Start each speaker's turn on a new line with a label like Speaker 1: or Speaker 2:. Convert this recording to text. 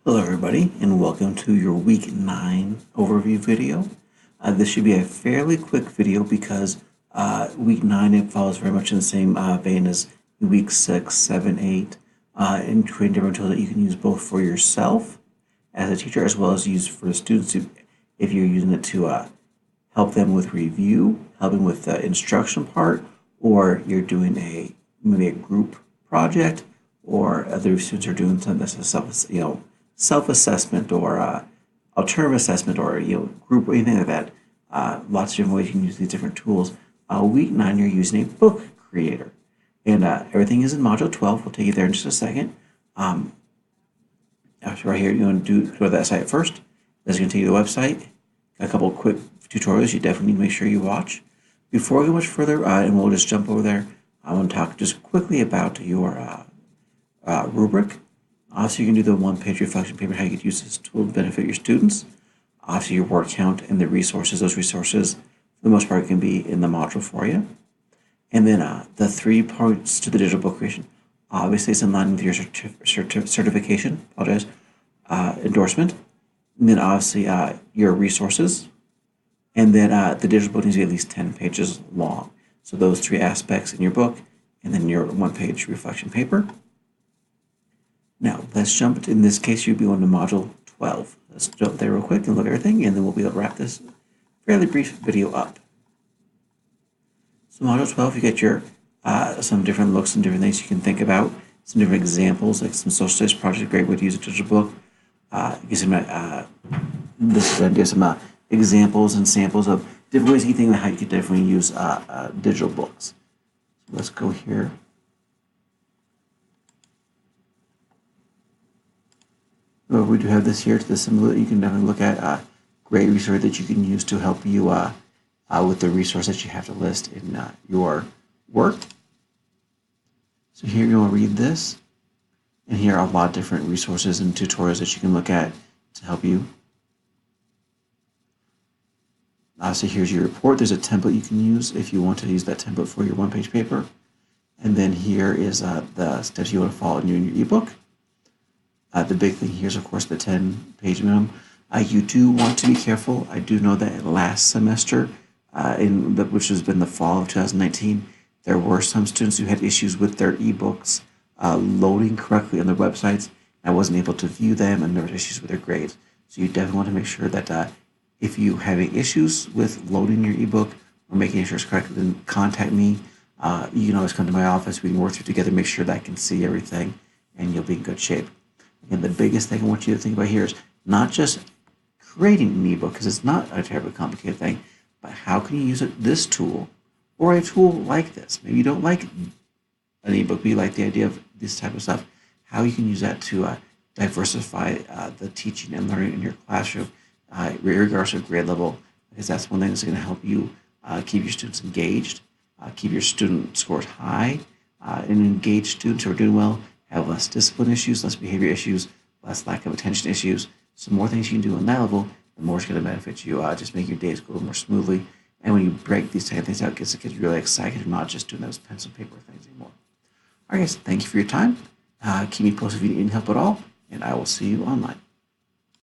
Speaker 1: Hello everybody and welcome to your week 9 overview video. This should be a fairly quick video because week 9 it follows very much in the same vein as week 6, 7, 8 and creating different tools that you can use both for yourself as a teacher as well as use for the students if you're using it to help them with review, helping with the instruction part, or you're doing maybe a group project, or other students are doing something that's a self-assessment or alternative assessment or group or anything like that. Lots of different ways you can use these different tools. Week 9 you're using a book creator, and everything is in module 12. We'll take you there in just a second. After right here, you want to go to that site first. That's going to take you to the website. Got a couple of quick tutorials you definitely need to make sure you watch. Before we go much further, and we'll just jump over there, I want to talk just quickly about your rubric. Obviously, you can do the one-page reflection paper, how you could use this tool to benefit your students. Obviously, your word count and the resources. Those resources, for the most part, can be in the module for you. And then the 3 parts to the digital book creation. Obviously, it's in line with your certification, endorsement. And then obviously your resources. And then the digital book needs to be at least 10 pages long. So those 3 aspects in your book, and then your one-page reflection paper. Now, let's jump, in this case, you'll be on to module 12. Let's jump there real quick and look at everything, and then we'll be able to wrap this fairly brief video up. So module 12, you get your some different looks and different things you can think about, some different examples, like some social studies project, a great way to use a digital book. Give some, some examples and samples of different ways you think about how you could definitely use digital books. So let's go here. So we do have this here to the symbol that you can definitely look at. Great resource that you can use to help you with the resource that you have to list in your work. So here you want to read this, and here are a lot of different resources and tutorials that you can look at to help you. So here's your report. There's a template you can use if you want to use that template for your one-page paper. And then here is the steps you want to follow in your ebook. The big thing here is, of course, the 10-page minimum. You do want to be careful. I do know that last semester, which has been the fall of 2019, there were some students who had issues with their ebooks loading correctly on their websites. I wasn't able to view them, and there were issues with their grades. So you definitely want to make sure that if you have any issues with loading your ebook or making sure it's correct, then contact me. You can always come to my office. We can work through together, make sure that I can see everything, and you'll be in good shape. And the biggest thing I want you to think about here is not just creating an ebook, because it's not a terribly complicated thing, but how can you use this tool or a tool like this? Maybe you don't like an ebook, but you like the idea of this type of stuff. How you can use that to diversify the teaching and learning in your classroom, regardless of grade level, because that's one thing that's going to help you keep your students engaged, keep your student scores high, and engage students who are doing well have less discipline issues, less behavior issues, less lack of attention issues. So more things you can do on that level, the more it's going to benefit you, just make your days go more smoothly. And when you break these type of things out, it gets the kids really excited. You're not just doing those pencil paper things anymore. All right, guys, thank you for your time. Keep me posted if you need any help at all, and I will see you online.